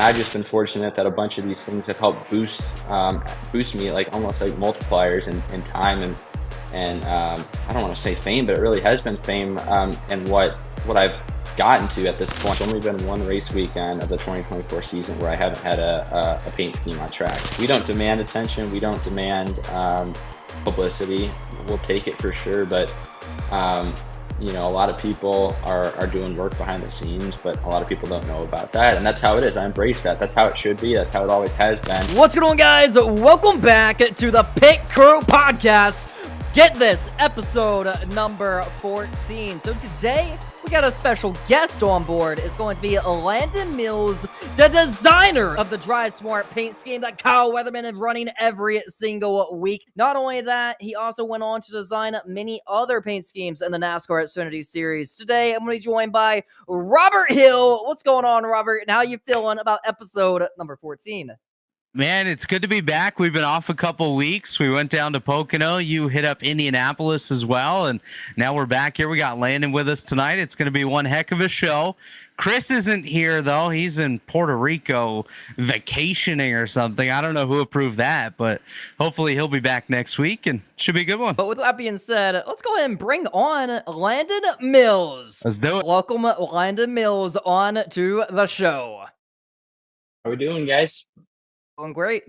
and I've just been fortunate that a bunch of these things have helped boost me, like almost like multipliers in time and I don't want to say fame, but it really has been fame, and what I've gotten to at this point. It's only been one race weekend of the 2024 season where I haven't had a paint scheme on track. We don't demand attention. We don't demand publicity. We'll take it for sure, but a lot of people are doing work behind the scenes, but a lot of people don't know about that, and that's how it is. I embrace that. That's how it should be. That's how it always has been. What's going on, guys? Welcome back to the Pit Crew Podcast. Get this, episode number 14. So today, we got a special guest on board. It's going to be Landon Milz, the designer of the DriveSmart paint scheme that Kyle Weatherman is running every single week. Not only that, he also went on to design many other paint schemes in the NASCAR Xfinity Series. Today, I'm going to be joined by Robert Hill. What's going on, Robert? And how you feeling about episode number 14? Man, it's good to be back. We've been off a couple weeks. We went down to Pocono. You hit up Indianapolis as well, and now we're back here. We got Landon with us tonight. It's going to be one heck of a show. Chris isn't here, though. He's in Puerto Rico vacationing or something. I don't know who approved that, but hopefully he'll be back next week, and should be a good one. But with that being said, let's go ahead and bring on Landon Milz. Let's do it. Welcome, Landon Milz, on to the show. How we doing, guys?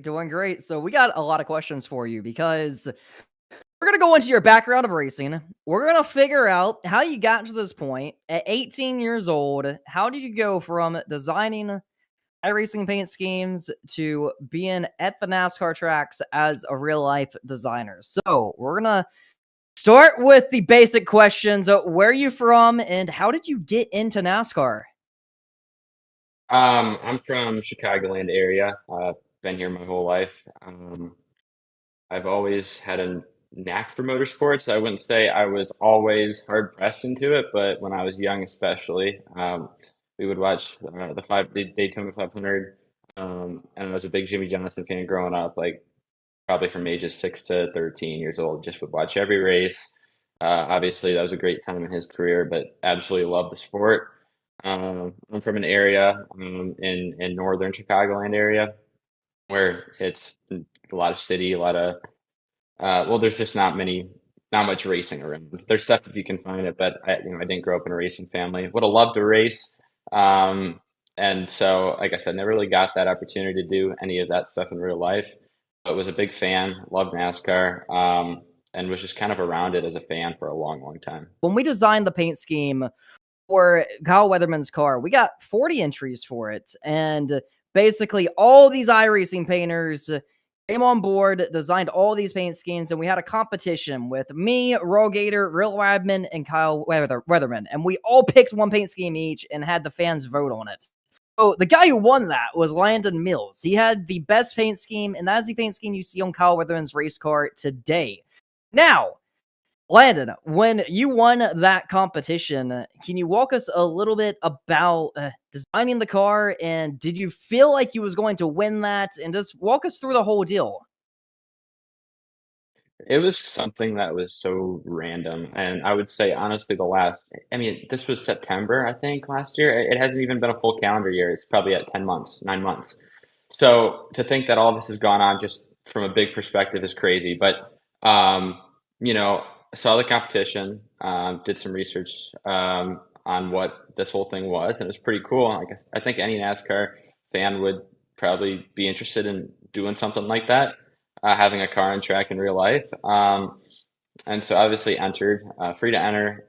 Doing great. So we got a lot of questions for you because we're going to go into your background of racing. We're going to figure out how you got to this point at 18 years old. How did you go from designing iRacing paint schemes to being at the NASCAR tracks as a real life designer? So we're going to start with the basic questions. Where are you from and how did you get into NASCAR? I'm from Chicagoland area. Been here my whole life. I've always had a knack for motorsports. I wouldn't say I was always hard pressed into it, but when I was young, especially, we would watch the Daytona 500, and I was a big Jimmy Johnson fan growing up. Like probably from ages 6 to 13 years old, just would watch every race. Obviously, that was a great time in his career, but absolutely loved the sport. I'm from an area in northern Chicagoland area, where it's a lot of city, a lot of there's just not much racing around. There's stuff if you can find it, but I didn't grow up in a racing family. Would have loved to race, and so like I said, never really got that opportunity to do any of that stuff in real life. But was a big fan, loved NASCAR, and was just kind of around it as a fan for a long, long time. When we designed the paint scheme for Kyle Weatherman's car, we got 40 entries for it, and basically all these iRacing painters came on board, designed all these paint schemes, and we had a competition with me, Rogator, Real Radman, and Kyle Weatherman, and we all picked one paint scheme each and had the fans vote on it. So the guy who won that was Landon Milz. He had the best paint scheme, and that is the paint scheme you see on Kyle Weatherman's race car today. Now, Landon, when you won that competition, can you walk us a little bit about designing the car, and did you feel like you was going to win that, and just walk us through the whole deal? It was something that was so random, and I would say honestly, this was September, I think, last year. It hasn't even been a full calendar year. It's probably at 10 months, 9 months. So to think that all this has gone on just from a big perspective is crazy. But saw the competition, did some research on what this whole thing was, and it was pretty cool. I think any NASCAR fan would probably be interested in doing something like that, having a car on track in real life. And so obviously entered, free to enter.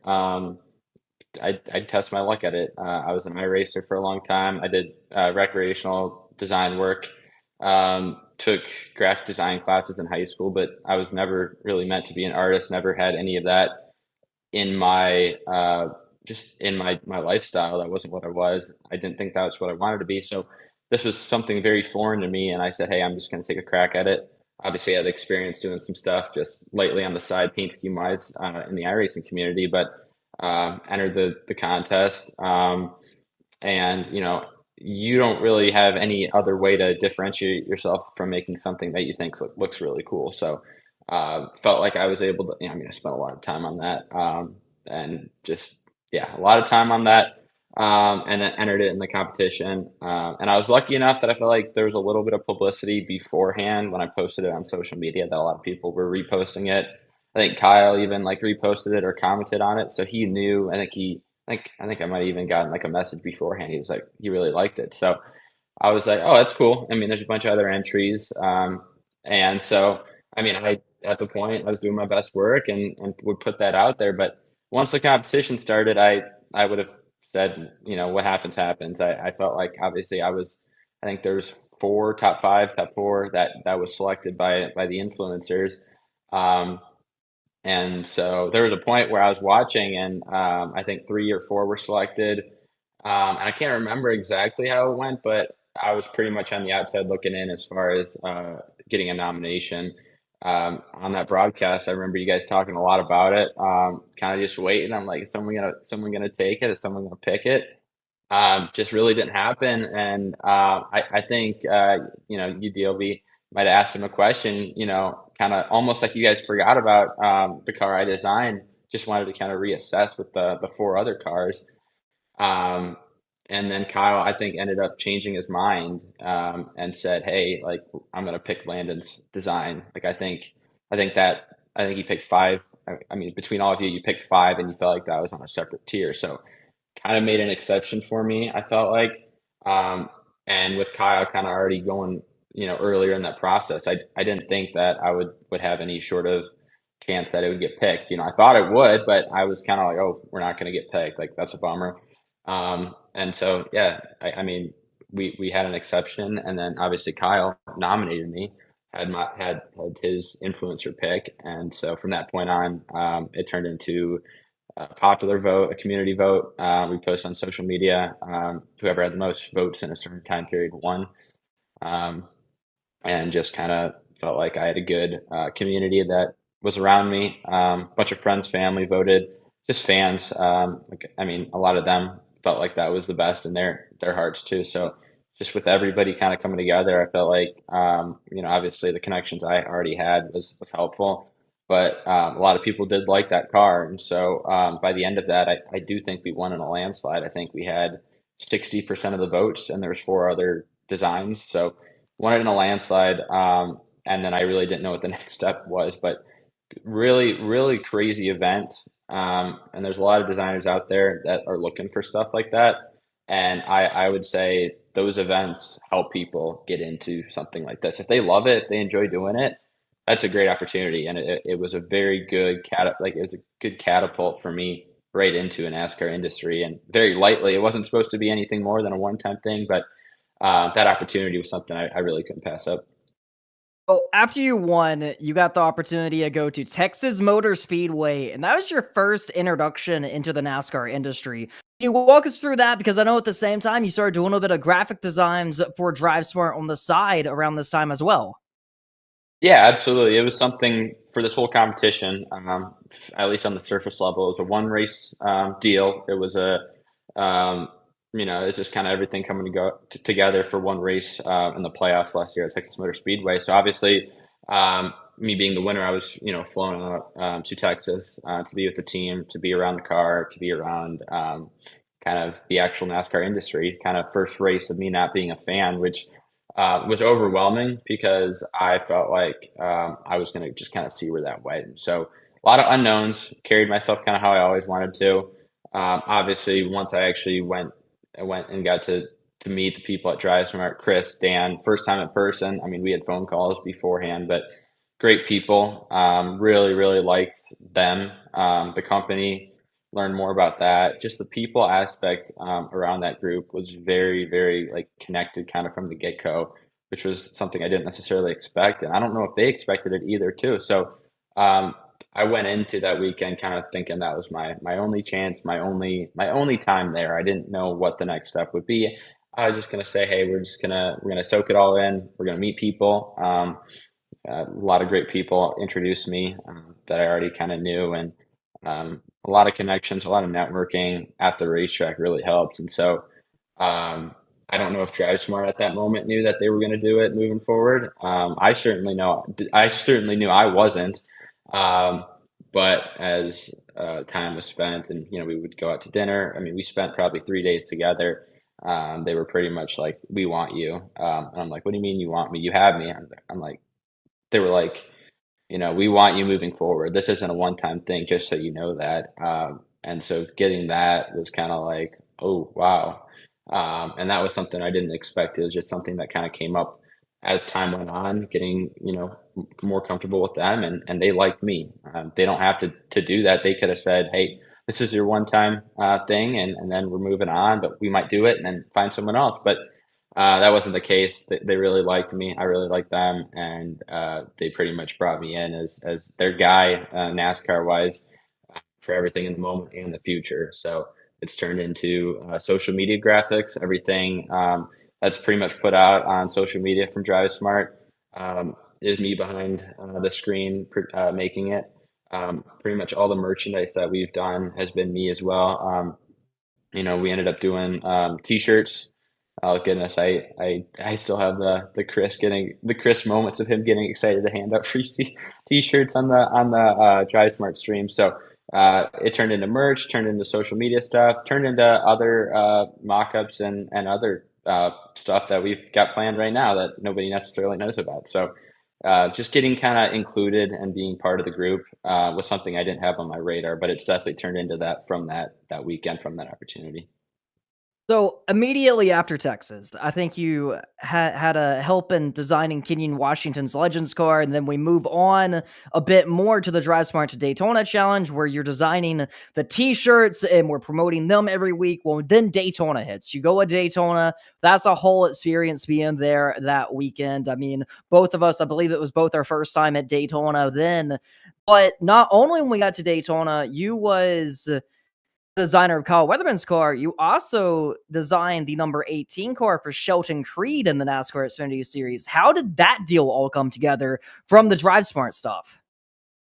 I'd test my luck at it. I was an iRacer for a long time. I did recreational design work. Took graphic design classes in high school, but I was never really meant to be an artist, never had any of that in my my lifestyle. That wasn't what I was. I didn't think that was what I wanted to be. So this was something very foreign to me, and I said, hey, I'm just going to take a crack at it. Obviously, I had experience doing some stuff just lightly on the side, paint scheme wise, in the iRacing community, but entered the contest, and you don't really have any other way to differentiate yourself from making something that you think looks really cool. So felt like I was able to, I spent a lot of time on that, and just, a lot of time on that. and then entered it in the competition. And I was lucky enough that I felt like there was a little bit of publicity beforehand when I posted it on social media that a lot of people were reposting it. I think Kyle even like reposted it or commented on it, so he knew. I think I might have even gotten like a message beforehand. He was like, he really liked it. So I was like, oh, that's cool. I mean, there's a bunch of other entries. And so, I mean, at the point, I was doing my best work and would put that out there. But once the competition started, I would have said, you know, what happens, happens. I felt like obviously I think there's four, top five, top four that was selected by the influencers. Um, and so there was a point where I was watching, and I think three or four were selected. And I can't remember exactly how it went, but I was pretty much on the outside looking in as far as getting a nomination. On that broadcast, I remember you guys talking a lot about it. Kind of just waiting. I'm like, is someone gonna take it? Is someone gonna pick it? Just really didn't happen. And I think you know, UDLB might have asked him a question, you know, kind of almost like you guys forgot about the car I designed. Just wanted to kind of reassess with the four other cars. Um, and then Kyle, I think, ended up changing his mind and said, "Hey, like I'm gonna pick Landon's design." Like I think he picked five. I mean, between all of you, you picked five, and you felt like that was on a separate tier. So kind of made an exception for me, I felt like. Um, and with Kyle kind of already going, you know, earlier in that process, I didn't think that I would have any sort of chance that it would get picked. You know, I thought it would, but I was kind of like, oh, we're not going to get picked. Like that's a bummer. And so, yeah, I mean, we had an exception, and then obviously Kyle nominated me, had his influencer pick, and so from that point on, it turned into a popular vote, a community vote. We post on social media. Whoever had the most votes in a certain time period won, um, and just kind of felt like I had a good community that was around me. Bunch of friends, family voted, just fans. Like, I mean, a lot of them felt like that was the best in their hearts too. So just with everybody kind of coming together, I felt like you know, obviously the connections I already had was helpful, but a lot of people did like that car, and so by the end of that, I do think we won in a landslide. I think we had 60% of the votes, and there's four other designs, so won it in a landslide. And then I really didn't know what the next step was, but really crazy event. And there's a lot of designers out there that are looking for stuff like that. And I would say those events help people get into something like this. If they love it, if they enjoy doing it, that's a great opportunity. And it was a very good it was a good catapult for me right into an NASCAR industry, and very lightly. It wasn't supposed to be anything more than a one-time thing, but that opportunity was something I really couldn't pass up. Well, after you won, you got the opportunity to go to Texas Motor Speedway, and that was your first introduction into the NASCAR industry. Can you walk us through that? Because I know at the same time you started doing a little bit of graphic designs for DriveSmart on the side around this time as well. Yeah, absolutely. It was something for this whole competition, at least on the surface level. It was a one race deal. It was um, you know, it's just kind of everything coming together for one race in the playoffs last year at Texas Motor Speedway. So obviously, me being the winner, I was, you know, flown out to Texas to be with the team, to be around the car, to be around kind of the actual NASCAR industry. Kind of first race of me not being a fan, which was overwhelming because I felt like I was going to just kind of see where that went. So a lot of unknowns. Carried myself kind of how I always wanted to. Obviously, once I went and got to meet the people at DriveSmart, Chris, Dan, first time in person. I mean, we had phone calls beforehand, but great people. Really liked them. The company, learned more about that. Just the people aspect around that group was very like connected kind of from the get-go, which was something I didn't necessarily expect. And I don't know if they expected it either too. So um, I went into that weekend kind of thinking that was my only chance, my only time there. I didn't know what the next step would be. I was just gonna say, hey, we're gonna soak it all in. We're gonna meet people. A lot of great people introduced me that I already kind of knew, and a lot of connections, a lot of networking at the racetrack really helps. And so I don't know if DriveSmart at that moment knew that they were going to do it moving forward. I certainly knew I wasn't. Um, but time was spent, and we would go out to dinner. I mean, we spent probably 3 days together. They were pretty much like, "We want you," and I'm like, "What do you mean you want me? You have me." I'm like, they were like, "We want you moving forward. This isn't a one-time thing, just so you know that." And so getting that was kind of like, oh wow, and that was something I didn't expect. It was just something that kind of came up as time went on, getting more comfortable with them, and they liked me. They don't have to do that. They could have said, "Hey, this is your one-time thing, and then we're moving on, but we might do it and then find someone else." But that wasn't the case. They really liked me. I really liked them, and they pretty much brought me in as their guy, NASCAR wise, for everything in the moment and the future. So it's turned into social media graphics, everything that's pretty much put out on social media from DriveSmart is me behind the screen making it. Pretty much all the merchandise that we've done has been me as well. We ended up doing t-shirts. Oh goodness, I still have the Chris moments of him getting excited to hand out free t-shirts on the DriveSmart stream. So it turned into merch, turned into social media stuff, turned into other mock-ups and other stuff that we've got planned right now that nobody necessarily knows about. So just getting kind of included and being part of the group was something I didn't have on my radar, but it's definitely turned into that from that weekend, from that opportunity. So immediately after Texas, I think you had a help in designing Kenyon Washington's Legends car, and then we move on a bit more to the DriveSmart to Daytona challenge, where you're designing the T-shirts and we're promoting them every week. Well, then Daytona hits. You go to Daytona. That's a whole experience being there that weekend. I mean, both of us, I believe it was both our first time at Daytona then. But not only when we got to Daytona, you was designer of Kyle Weatherman's car, you also designed the number 18 car for Sheldon Creed in the NASCAR Xfinity Series. How did that deal all come together from the DriveSmart stuff?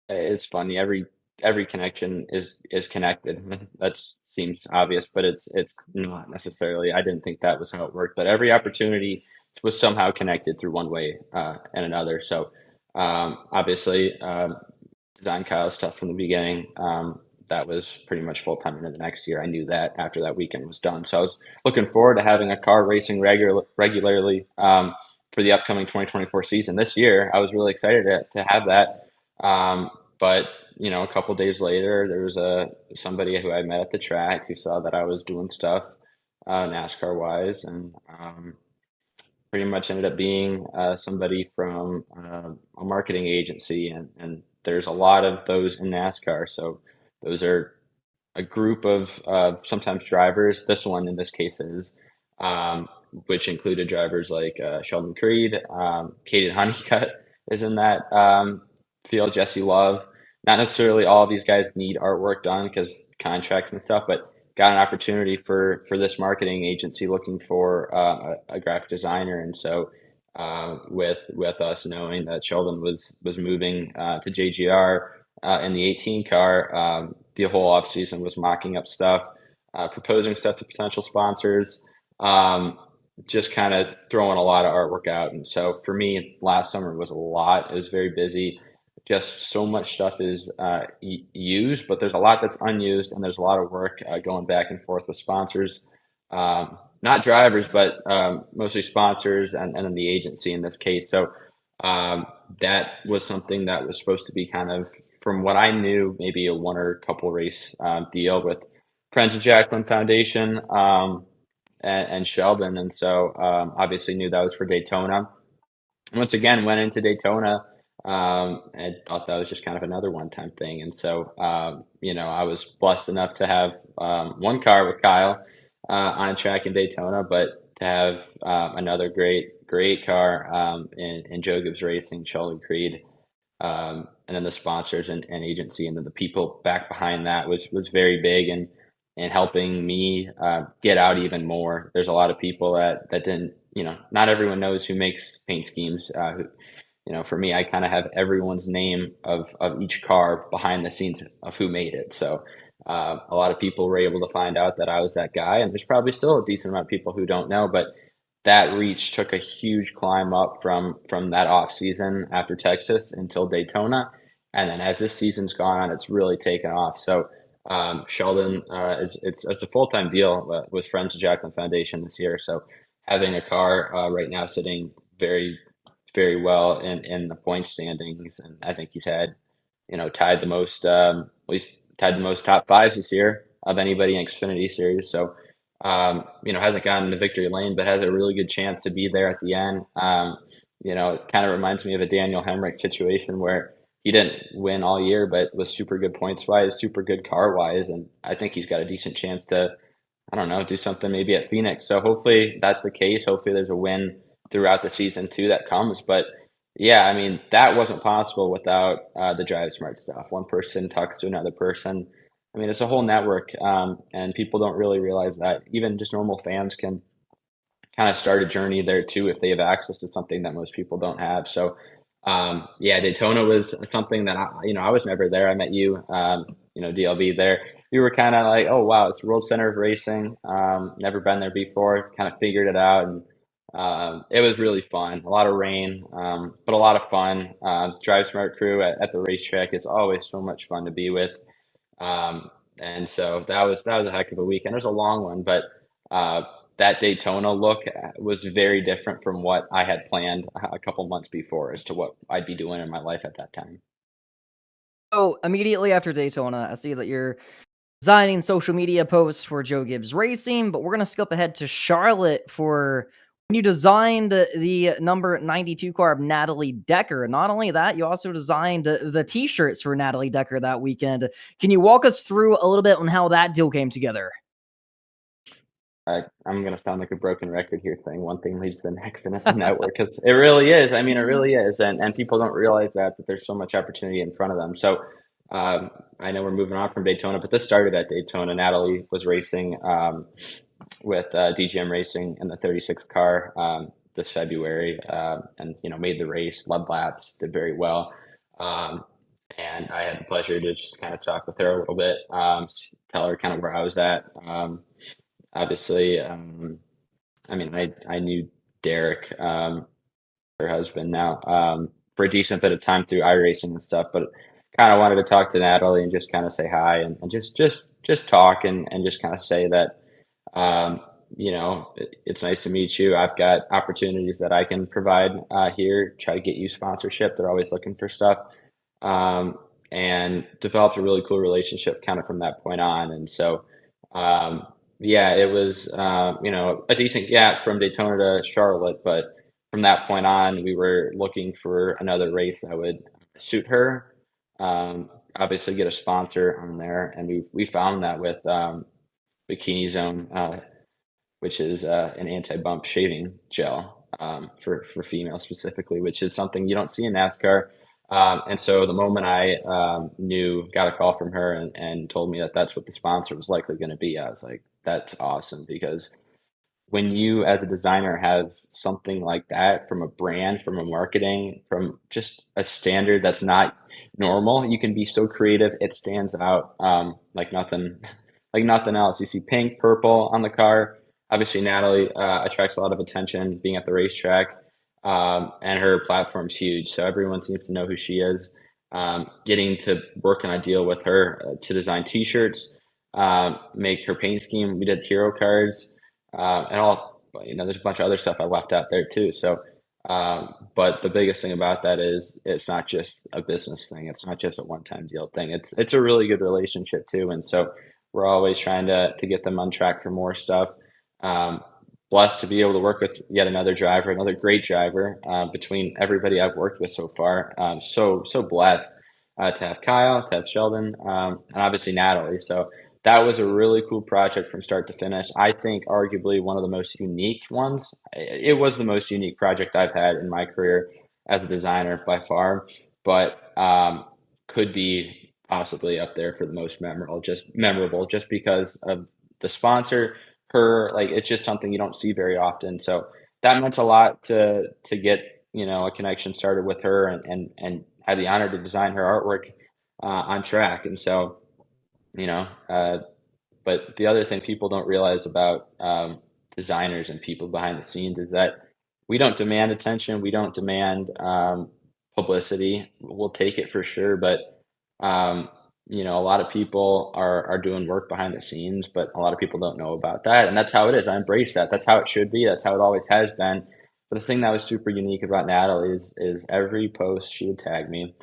It's funny. Every connection is connected. That seems obvious, but it's not necessarily. I didn't think that was how it worked, but every opportunity was somehow connected through one way and another. So obviously, design Kyle's stuff from the beginning. That was pretty much full time into the next year. I knew that after that weekend was done. So I was looking forward to having a car racing regularly for the upcoming 2024 season. This year, I was really excited to have that. But a couple days later, there was somebody who I met at the track who saw that I was doing stuff NASCAR wise, and pretty much ended up being somebody from a marketing agency, and there's a lot of those in NASCAR. So those are a group of sometimes drivers. This one in this case is, which included drivers like Sheldon Creed, Caden Honeycutt is in that field, Jesse Love. Not necessarily all of these guys need artwork done because contracts and stuff, but got an opportunity for this marketing agency looking for a graphic designer, and so with us knowing that Sheldon was moving to JGR in the 18 car, the whole off season was mocking up stuff, proposing stuff to potential sponsors, just kind of throwing a lot of artwork out. And so for me, last summer was a lot. It was very busy. Just so much stuff is used, but there's a lot that's unused, and there's a lot of work going back and forth with sponsors, not drivers, but mostly sponsors and then the agency in this case. So that was something that was supposed to be kind of, from what I knew, maybe a one or couple race deal with Friends of Jacqueline Foundation and Sheldon. And so obviously knew that was for Daytona. Once again, went into Daytona and thought that was just kind of another one-time thing. And so, I was blessed enough to have one car with Kyle on a track in Daytona, but to have another great car in Joe Gibbs Racing, Sheldon Creed, and then the sponsors and agency, and then the people back behind that was very big and helping me get out even more. There's a lot of people that didn't, not everyone knows who makes paint schemes. For me, I kind of have everyone's name of each car behind the scenes of who made it. So a lot of people were able to find out that I was that guy, and there's probably still a decent amount of people who don't know, but that reach took a huge climb up from that off season after Texas until Daytona. And then as this season's gone on, it's really taken off. So Sheldon it's a full-time deal with Friends of Jacqueline Foundation this year. So having a car right now sitting very, very well in the point standings, and I think he's had, tied the most at least tied the most top fives this year of anybody in Xfinity Series. So hasn't gotten to victory lane, but has a really good chance to be there at the end. It kind of reminds me of a Daniel Hemrick situation where he didn't win all year, but was super good points wise, super good car wise, and I think he's got a decent chance to, I don't know, do something maybe at Phoenix. So hopefully that's the case. Hopefully there's a win throughout the season too that comes. But yeah, I mean that wasn't possible without the DriveSmart stuff. One person talks to another person. I mean, it's a whole network, and people don't really realize that. Even just normal fans can kind of start a journey there too if they have access to something that most people don't have. So, yeah, Daytona was something that I was never there. I met you, DLB there. We were kind of like, oh wow, it's World Center of Racing. Never been there before. Kind of figured it out, and it was really fun. A lot of rain, but a lot of fun. DriveSmart crew at the racetrack is always so much fun to be with. And so that was a heck of a weekend. It was a long one, but that Daytona look was very different from what I had planned a couple months before as to what I'd be doing in my life at that time. So immediately after Daytona, I see that you're designing social media posts for Joe Gibbs Racing, but we're gonna skip ahead to Charlotte for when you designed the number 92 car of Natalie Decker. Not only that, you also designed the T-shirts for Natalie Decker that weekend. Can you walk us through a little bit on how that deal came together? I'm gonna sound like a broken record here, saying one thing leads to the next, and it's the network because it really is. I mean, it really is, and people don't realize that there's so much opportunity in front of them. So I know we're moving on from Daytona, but this started at Daytona. Natalie was racing with DGM Racing in the 36 car this February, and made the race, led laps, did very well. And I had the pleasure to just kind of talk with her a little bit, tell her kind of where I was at. Obviously, I mean, I knew Derek, her husband now, for a decent bit of time through iRacing and stuff, but kind of wanted to talk to Natalie and just kind of say hi and just talk and just kind of say that, it's nice to meet you. I've got opportunities that I can provide here, try to get you sponsorship. They're always looking for stuff. And developed a really cool relationship kind of from that point on. And so, yeah, it was, a decent gap from Daytona to Charlotte, but from that point on, we were looking for another race that would suit her. Obviously, get a sponsor on there, and we found that with Bikini Zone, which is an anti-bump shaving gel for females specifically, which is something you don't see in NASCAR. And so the moment I got a call from her and told me that that's what the sponsor was likely going to be, I was like, that's awesome, because when you as a designer have something like that from a brand, from a marketing, from just a standard that's not normal, you can be so creative. It stands out like nothing, like nothing else. You see pink, purple on the car. Obviously, Natalie attracts a lot of attention being at the racetrack. And her platform's huge, so everyone seems to know who she is. Getting to work on a deal with her to design T-shirts, make her paint scheme. We did hero cards, and all. There's a bunch of other stuff I left out there too. So, but the biggest thing about that is it's not just a business thing. It's not just a one-time deal thing. It's a really good relationship too, and so we're always trying to get them on track for more stuff. Blessed to be able to work with yet another driver, another great driver, between everybody I've worked with so far. So blessed to have Kyle, to have Sheldon, and obviously Natalie. So that was a really cool project from start to finish. I think arguably one of the most unique ones. It was the most unique project I've had in my career as a designer by far, but could be possibly up there for the most memorable just because of the sponsor. Her, like, it's just something you don't see very often. So that meant a lot to get a connection started with her and have the honor to design her artwork on track. And so but the other thing people don't realize about designers and people behind the scenes is that we don't demand attention. We don't demand publicity, we'll take it for sure. But um, a lot of people are doing work behind the scenes, but a lot of people don't know about that, and that's how it is. I embrace that. That's how it should be. That's how it always has been. But the thing that was super unique about Natalie is every post she would tag me.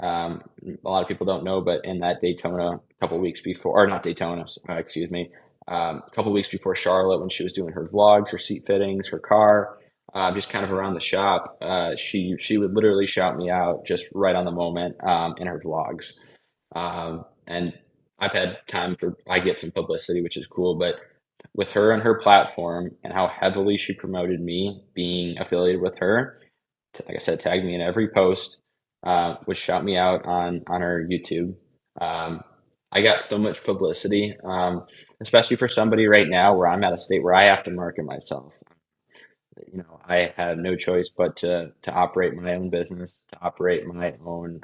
A lot of people don't know, but in that Daytona, a couple weeks before, or not Daytona, excuse me, a couple weeks before Charlotte, when she was doing her vlogs, her seat fittings, her car, just kind of around the shop, she would literally shout me out just right on the moment in her vlogs. And I've had time for I get some publicity, which is cool, but with her and her platform and how heavily she promoted me being affiliated with her, like I said, tagged me in every post, would shout me out on her YouTube. Um, I got so much publicity, especially for somebody right now where I'm at a state where I have to market myself. I have no choice but to operate my own business, to operate my own,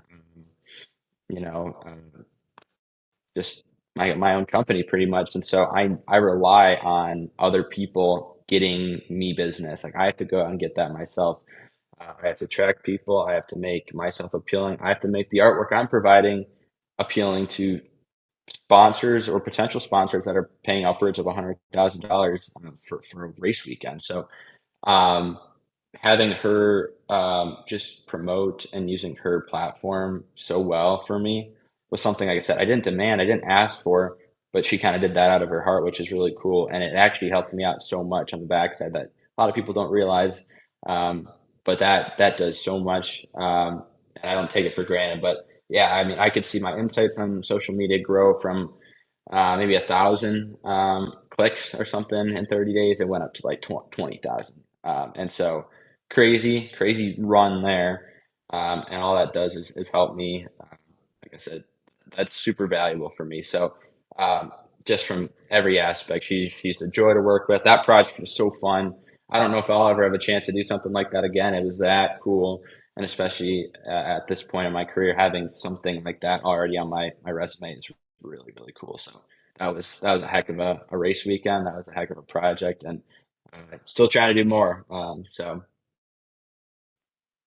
you know, just my own company pretty much. And so I rely on other people getting me business. Like I have to go out and get that myself. I have to attract people. I have to make myself appealing. I have to make the artwork I'm providing appealing to sponsors or potential sponsors that are paying upwards of $100,000 for a race weekend. So um, having her just promote and using her platform so well for me was something, like I said, I didn't demand, I didn't ask for, but she kind of did that out of her heart, which is really cool. And it actually helped me out so much on the backside that a lot of people don't realize. Um, but that does so much. And I don't take it for granted. But yeah, I mean, I could see my insights on social media grow from maybe 1,000 clicks or something in 30 days. It went up to like 20,000. And so crazy run there. And all that does is help me. Like I said, that's super valuable for me. So just from every aspect, she's a joy to work with. That project was so fun. I don't know if I'll ever have a chance to do something like that again. It was that cool. And especially at this point in my career, having something like that already on my resume is really cool. So that was a heck of a race weekend. That was a heck of a project, and still trying to do more. So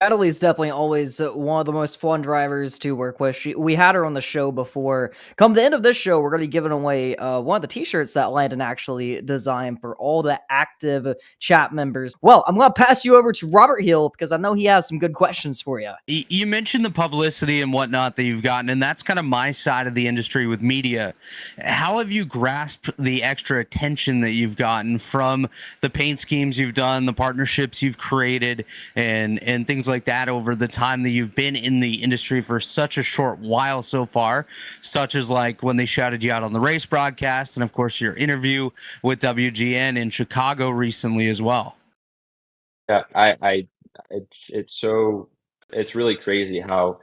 Natalie's definitely always one of the most fun drivers to work with. We had her on the show before. Come the end of this show, we're going to be giving away one of the t-shirts that Landon actually designed for all the active chat members. Well, I'm going to pass you over to Robert Hill because I know he has some good questions for you. You mentioned the publicity and whatnot that you've gotten, and that's kind of my side of the industry with media. How have you grasped the extra attention that you've gotten from the paint schemes you've done, the partnerships you've created, and things like that over the time that you've been in the industry for such a short while so far, such as like when they shouted you out on the race broadcast, and of course your interview with WGN in Chicago recently as well? yeah, I it's really crazy how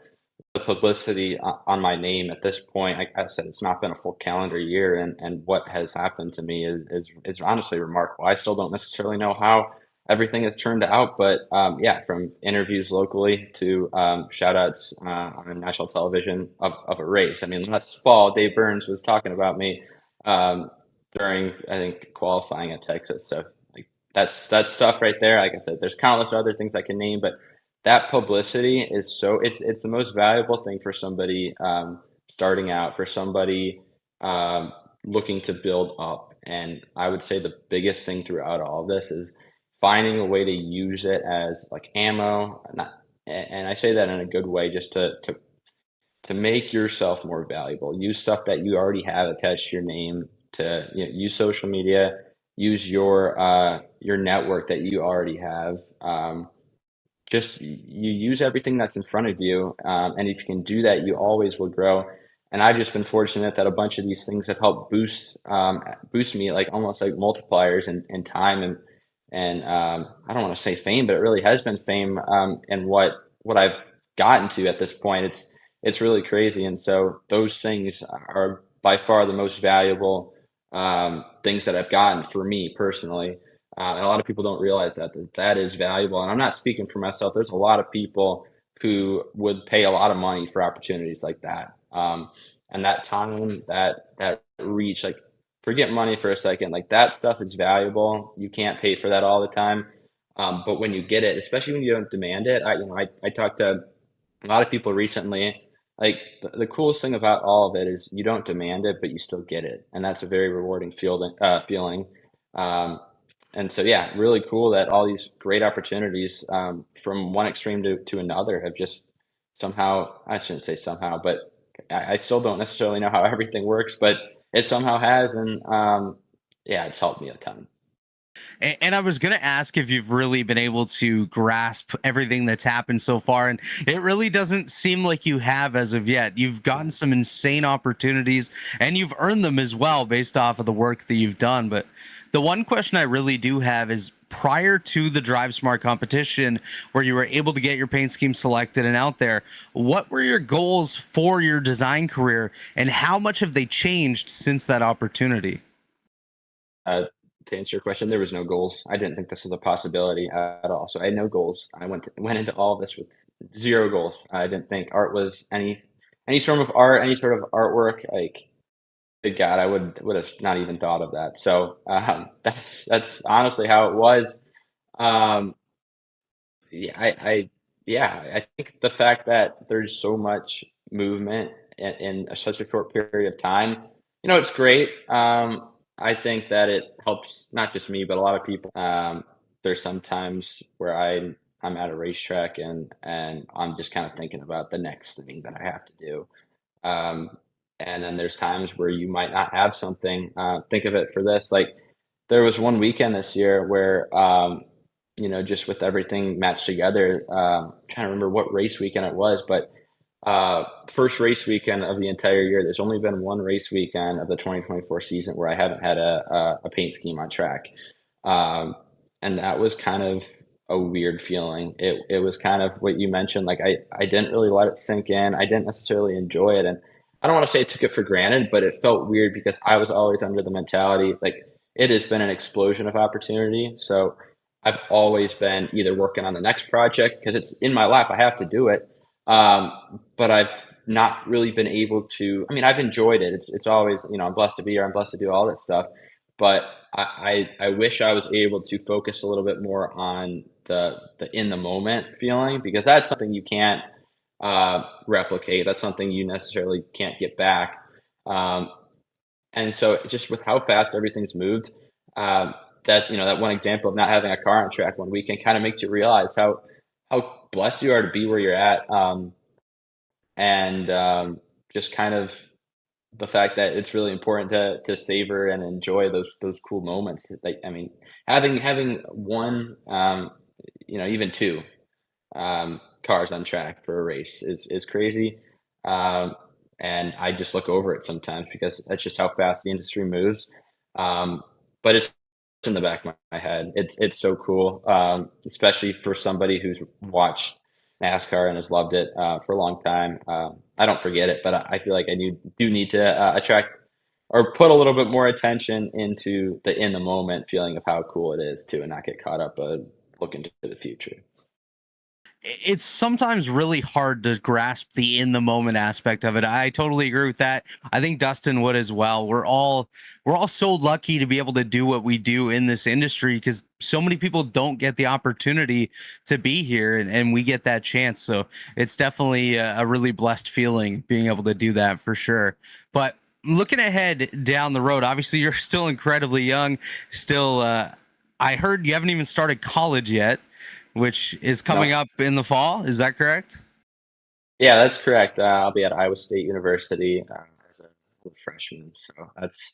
the publicity on my name at this point, like I said, it's not been a full calendar year, and what has happened to me is honestly remarkable. I still don't necessarily know how everything has turned out, but yeah, from interviews locally to shout outs on national television of a race. I mean, last fall, Dave Burns was talking about me um, during, I think, qualifying at Texas. So like that's stuff right there. Like I said, there's countless other things I can name, but that publicity is it's the most valuable thing for somebody starting out, for somebody um, looking to build up. And I would say the biggest thing throughout all of this is finding a way to use it as like ammo. Not, and I say that in a good way, just to make yourself more valuable. Use stuff that you already have attached to your name. To use social media, use your network that you already have. Just you use everything that's in front of you, and if you can do that, you always will grow. And I've just been fortunate that a bunch of these things have helped boost me, like almost like multipliers in time, and I don't want to say fame, but it really has been fame, and what I've gotten to at this point. It's really crazy. And so those things are by far the most valuable things that I've gotten for me personally. And a lot of people don't realize that is valuable. And I'm not speaking for myself. There's a lot of people who would pay a lot of money for opportunities like that. And that time, that reach, like forget money for a second, like that stuff is valuable. You can't pay for that all the time. But when you get it, especially when you don't demand it, I talked to a lot of people recently, like the coolest thing about all of it is you don't demand it, but you still get it, and that's a very rewarding feeling. Um, and so, yeah, really cool that all these great opportunities from one extreme to another have just somehow, I shouldn't say somehow, but I still don't necessarily know how everything works, but it somehow has, and yeah, it's helped me a ton. And I was going to ask if you've really been able to grasp everything that's happened so far. And it really doesn't seem like you have as of yet. You've gotten some insane opportunities and you've earned them as well based off of the work that you've done. But the one question I really do have is prior to the DriveSmart competition, where you were able to get your paint scheme selected and out there, what were your goals for your design career and how much have they changed since that opportunity? Uh, to answer your question, there was no goals. I didn't think this was a possibility at all. So I had no goals. I went into all of this with zero goals. I didn't think art was any sort of art, any sort of artwork. Like, good God, I would have not even thought of that. So that's honestly how it was. Um, yeah, I think the fact that there's so much movement in such a short period of time, it's great. I think that it helps not just me, but a lot of people. There's sometimes where I'm at a racetrack and I'm just kind of thinking about the next thing that I have to do. Um, and then there's times where you might not have something. Think of it for this, like there was one weekend this year where, just with everything matched together, trying to remember what race weekend it was, but first race weekend of the entire year. There's only been one race weekend of the 2024 season where I haven't had a paint scheme on track. Um, and that was kind of a weird feeling. It was kind of what you mentioned. Like I didn't really let it sink in. I didn't necessarily enjoy it. And I don't want to say I took it for granted, but it felt weird because I was always under the mentality, like it has been an explosion of opportunity. So I've always been either working on the next project because it's in my lap. I have to do it. But I've not really been able to. I mean, I've enjoyed it. It's always, I'm blessed to be here. I'm blessed to do all that stuff. But I wish I was able to focus a little bit more on the in the moment feeling, because that's something you can't replicate. That's something you necessarily can't get back. Um, and so just with how fast everything's moved, that one example of not having a car on track one weekend kind of makes you realize how blessed you are to be where you're at. And just kind of the fact that it's really important to savor and enjoy those cool moments. Like, I mean, having one, even two cars on track for a race is crazy. Um, and I just look over it sometimes because that's just how fast the industry moves. But it's in the back of my head. It's so cool, especially for somebody who's watched NASCAR and has loved it for a long time. I don't forget it, but I feel like I do need to attract or put a little bit more attention into the in the moment feeling of how cool it is too, and not get caught up looking to the future. It's sometimes really hard to grasp the in the moment aspect of it. I totally agree with that. I think Dustin would as well. We're all so lucky to be able to do what we do in this industry because so many people don't get the opportunity to be here and we get that chance. So it's definitely a really blessed feeling being able to do that for sure. But looking ahead down the road, obviously you're still incredibly young. Still, I heard you haven't even started college yet, which is coming No. up in the fall. Is that correct? Yeah, that's correct. I'll be at Iowa State University as a freshman. So that's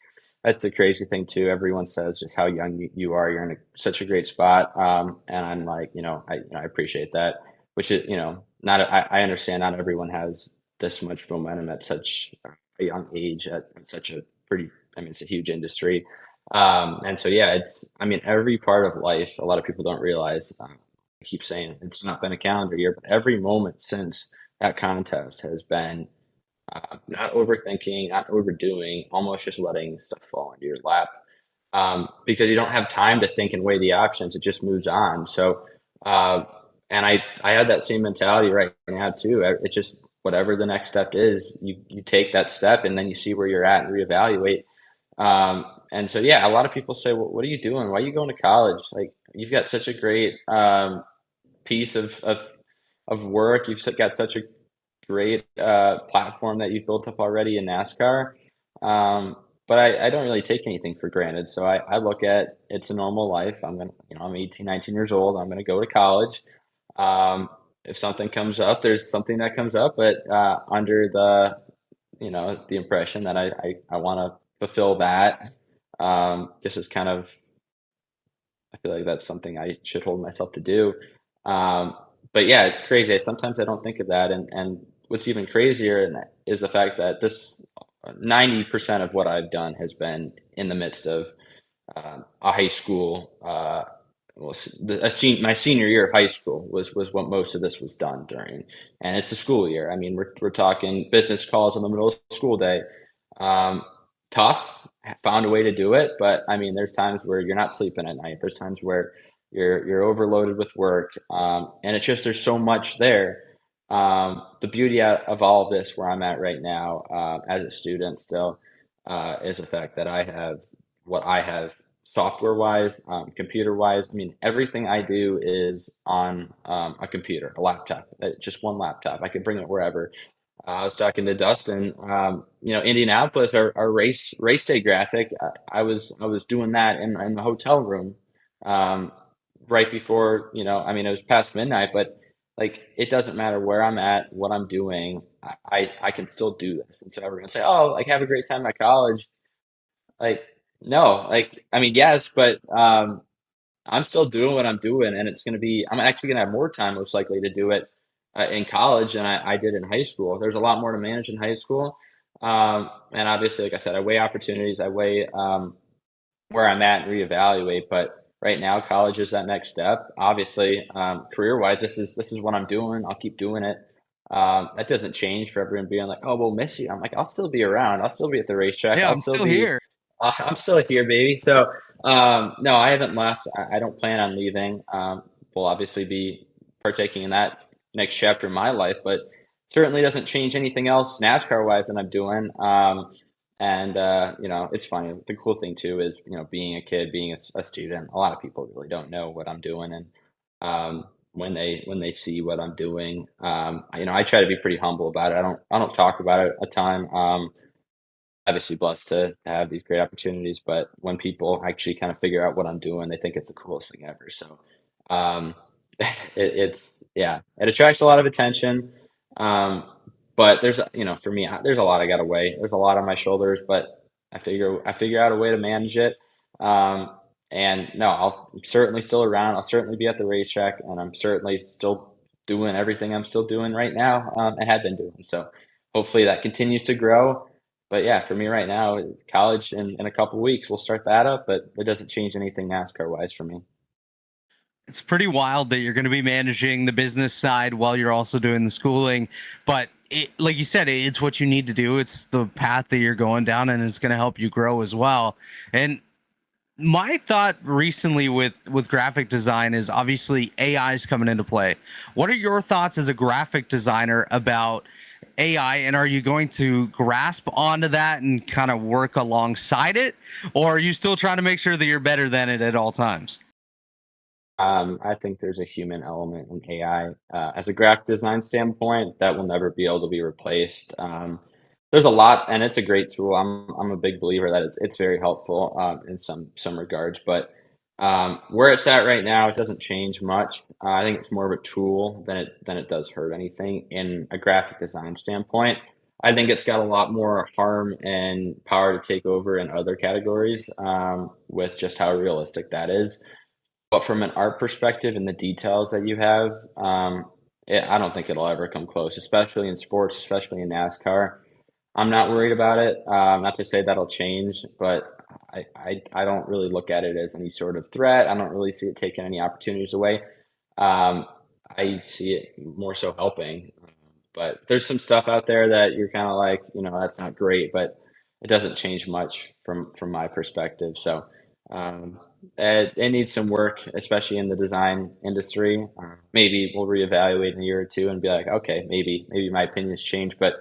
the crazy thing too. Everyone says just how young you are. You're in such a great spot, and I'm like, I appreciate that. Which is, not I understand not everyone has this much momentum at such a young age at such a pretty. I mean, it's a huge industry, and so yeah, I mean, every part of life. A lot of people don't realize. I keep saying it's not been a calendar year, but every moment since that contest has been not overthinking, not overdoing, almost just letting stuff fall into your lap because you don't have time to think and weigh the options. It just moves on. So, uh, and I have that same mentality right now too. It's just whatever the next step is, you take that step and then you see where you're at and reevaluate. And so, yeah, a lot of people say, well, what are you doing? Why are you going to college? Like, you've got such a great piece of work. You've got such a great platform that you've built up already in NASCAR. But I don't really take anything for granted. So I look at it's a normal life. I'm 18, 19 years old. I'm gonna go to college. Um, if something comes up, there's something that comes up, but under the impression that I want to fulfill that. Just as kind of, I feel like that's something I should hold myself to do. Um, but yeah, it's crazy. Sometimes I don't think of that. And what's even crazier is the fact that this 90% of what I've done has been in the midst of a high school. My senior year of high school was what most of this was done during, and it's a school year. I mean, we're talking business calls in the middle of school day. Um, Tough, found a way to do it, but I mean, there's times where you're not sleeping at night. There's times where you're overloaded with work, and it's just there's so much there. The beauty of all of this, where I'm at right now, as a student still, is the fact that I have what I have software wise, computer wise. I mean, everything I do is on a computer, a laptop, just one laptop. I can bring it wherever. I was talking to Dustin. Indianapolis, our race day graphic. I was doing that in the hotel room, um, right before. I mean, it was past midnight, but like it doesn't matter where I'm at, what I'm doing. I can still do this. And so everyone's say, "Oh, like have a great time at college." Like, no, like I mean, yes, but I'm still doing what I'm doing, and I'm actually gonna have more time most likely to do it in college than I did in high school. There's a lot more to manage in high school. And obviously, like I said, I weigh opportunities, I weigh where I'm at and reevaluate. But right now, college is that next step. Obviously, career wise, this is what I'm doing. I'll keep doing it. That doesn't change for everyone being like, "Oh, we'll miss you." I'm like, I'll still be around. I'll still be at the racetrack. Yeah, I'll I'm still still be. here. I'm still here, baby. So, no, I haven't left. I don't plan on leaving. We'll obviously be partaking in that next chapter in my life, but certainly doesn't change anything else NASCAR wise that I'm doing. And it's funny. The cool thing too is being a kid, being a student. A lot of people really don't know what I'm doing, and when they see what I'm doing, I try to be pretty humble about it. I don't talk about it a ton. Obviously blessed to have these great opportunities, but when people actually kind of figure out what I'm doing, they think it's the coolest thing ever. So, um, it attracts a lot of attention. Um, but for me, there's a lot I got to weigh. There's a lot on my shoulders, but I figure out a way to manage it. Um, and no, I'm certainly still around. I'll certainly be at the racetrack, and I'm certainly still doing everything I'm still doing right now, and have been doing. So hopefully that continues to grow. But yeah, for me right now, it's college in a couple weeks. We'll start that up, but it doesn't change anything NASCAR wise for me. It's pretty wild that you're going to be managing the business side while you're also doing the schooling. But like you said, it's what you need to do. It's the path that you're going down, and it's going to help you grow as well. And my thought recently with graphic design is obviously AI is coming into play. What are your thoughts as a graphic designer about AI, and are you going to grasp onto that and kind of work alongside it, or are you still trying to make sure that you're better than it at all times? I think there's a human element in AI. As a graphic design standpoint, that will never be able to be replaced. There's a lot, and it's a great tool. I'm a big believer that it's very helpful in some regards. But where it's at right now, it doesn't change much. I think it's more of a tool than it does hurt anything in a graphic design standpoint. I think it's got a lot more harm and power to take over in other categories, with just how realistic that is. But from an art perspective and the details that you have, I don't think it'll ever come close, especially in sports, especially in NASCAR. I'm not worried about it. Not to say that'll change, but I don't really look at it as any sort of threat. I don't really see it taking any opportunities away. Um, I see it more so helping. But there's some stuff out there that you're kind of like, that's not great, but it doesn't change much from my perspective. So. Um, it needs some work, especially in the design industry. Maybe we'll reevaluate in a year or two and be like, okay, maybe my opinions change. But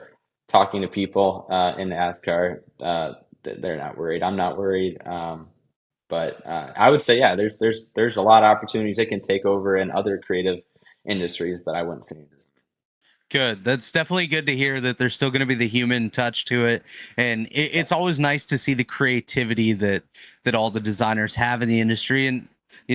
talking to people in NASCAR, they're not worried. I'm not worried. But I would say, yeah, there's a lot of opportunities it can take over in other creative industries, but I wouldn't say it is. Good. That's definitely good to hear that there's still going to be the human touch to it, and it's always nice to see the creativity that all the designers have in the industry. And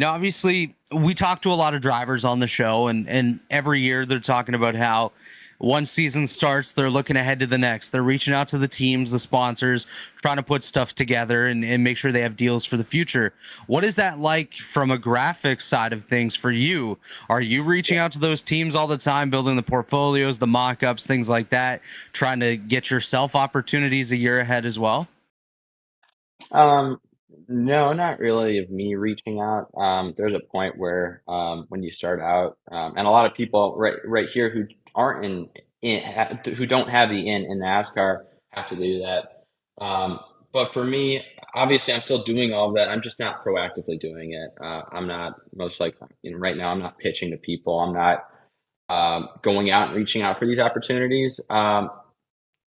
obviously, we talk to a lot of drivers on the show, and every year they're talking about how one season starts, they're looking ahead to the next. They're reaching out to the teams, the sponsors, trying to put stuff together and make sure they have deals for the future. What is that like from a graphics side of things for you? Are you reaching out to those teams all the time, building the portfolios, the mock-ups, things like that, trying to get yourself opportunities a year ahead as well? Um, no, not really of me reaching out. There's a point where when you start out, and a lot of people right here who aren't who don't have the in NASCAR have to do that. But for me, obviously, I'm still doing all of that. I'm just not proactively doing it. I'm not most likely, right now, I'm not pitching to people. I'm not going out and reaching out for these opportunities.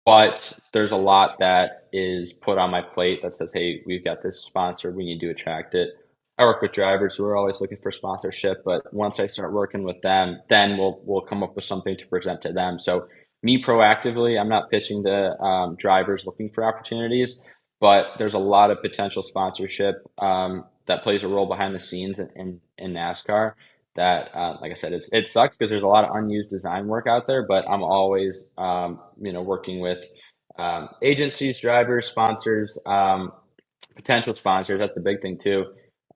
But there's a lot that is put on my plate that says, "Hey, we've got this sponsor. We need to attract it." I work with drivers who are always looking for sponsorship, but once I start working with them, then we'll come up with something to present to them. So me proactively, I'm not pitching to drivers looking for opportunities, but there's a lot of potential sponsorship that plays a role behind the scenes in NASCAR that like I said, it sucks because there's a lot of unused design work out there, but I'm always working with agencies, drivers, sponsors, potential sponsors. That's the big thing too.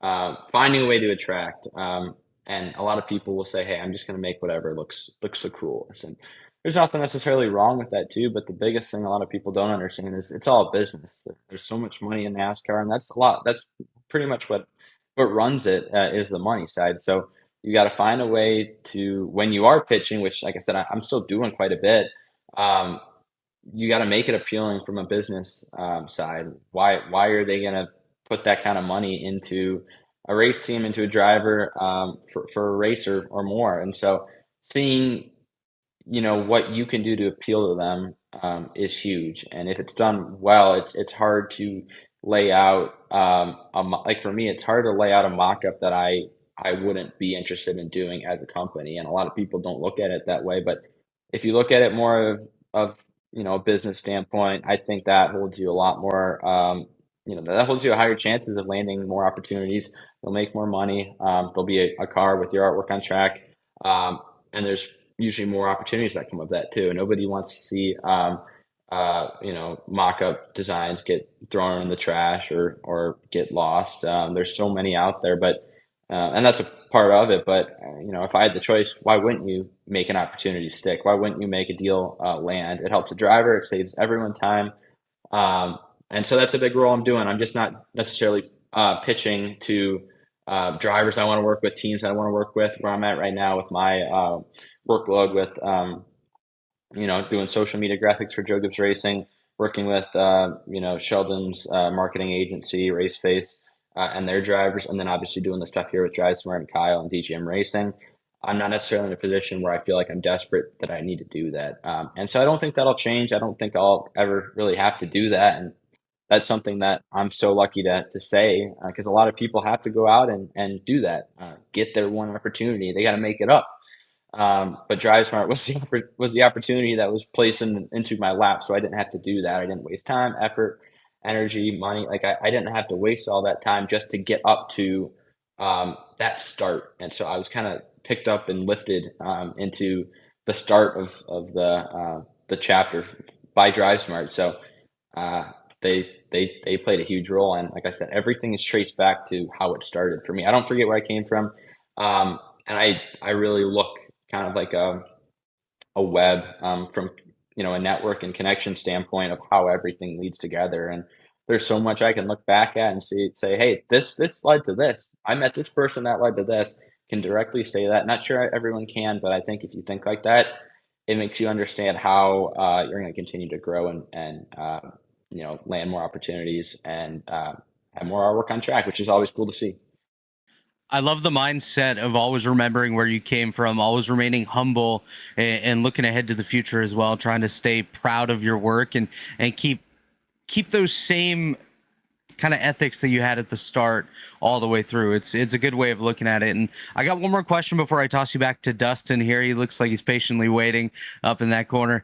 Finding a way to attract, and a lot of people will say, "Hey, I'm just going to make whatever looks the coolest." And there's nothing necessarily wrong with that too, but the biggest thing a lot of people don't understand is it's all business. There's so much money in NASCAR, and that's a lot. That's pretty much what runs it, is the money side. So you got to find a way to, when you are pitching, which, like I said, I'm still doing quite a bit. Um, you got to make it appealing from a business side. Why are they going to put that kind of money into a race team, into a driver, for a race or more? And so seeing what you can do to appeal to them is huge. And if it's done well, it's hard to lay out like for me, it's hard to lay out a mock-up that I wouldn't be interested in doing as a company. And a lot of people don't look at it that way. But if you look at it more of a business standpoint, I think that holds you a lot more. That holds you a higher chances of landing more opportunities. You'll make more money. There'll be a car with your artwork on track, and there's usually more opportunities that come of that too. Nobody wants to see mock-up designs get thrown in the trash or get lost. There's so many out there, but and that's a part of it. But if I had the choice, why wouldn't you make an opportunity stick? Why wouldn't you make a deal land? It helps the driver. It saves everyone time. And so that's a big role I'm doing. I'm just not necessarily pitching to drivers I want to work with, teams I want to work with. Where I'm at right now with my workload with doing social media graphics for Joe Gibbs Racing, working with Sheldon's marketing agency, Raceface, and their drivers, and then obviously doing the stuff here with DriveSmart and Kyle and DGM Racing. I'm not necessarily in a position where I feel like I'm desperate that I need to do that, and so I don't think that'll change. I don't think I'll ever really have to do that, and that's something that I'm so lucky to say, because a lot of people have to go out and do that, get their one opportunity. They got to make it up. But DriveSmart was the opportunity that was placed into my lap, so I didn't have to do that. I didn't waste time, effort, energy, money. Like I didn't have to waste all that time just to get up to that start. And so I was kind of picked up and lifted into the start of the chapter by DriveSmart. So they played a huge role, and like I said, everything is traced back to how it started for me. I don't forget where I came from, and I really look kind of like a web from a network and connection standpoint of how everything leads together. And there's so much I can look back at and say, hey, this led to this. I met this person that led to this. Can directly say that. Not sure everyone can, but I think if you think like that, it makes you understand how you're going to continue to grow and land more opportunities and have more artwork on track, which is always cool to see. I love the mindset of always remembering where you came from, always remaining humble and looking ahead to the future as well, trying to stay proud of your work and keep those same kind of ethics that you had at the start all the way through. It's a good way of looking at it. And I got one more question before I toss you back to Dustin here. He looks like he's patiently waiting up in that corner.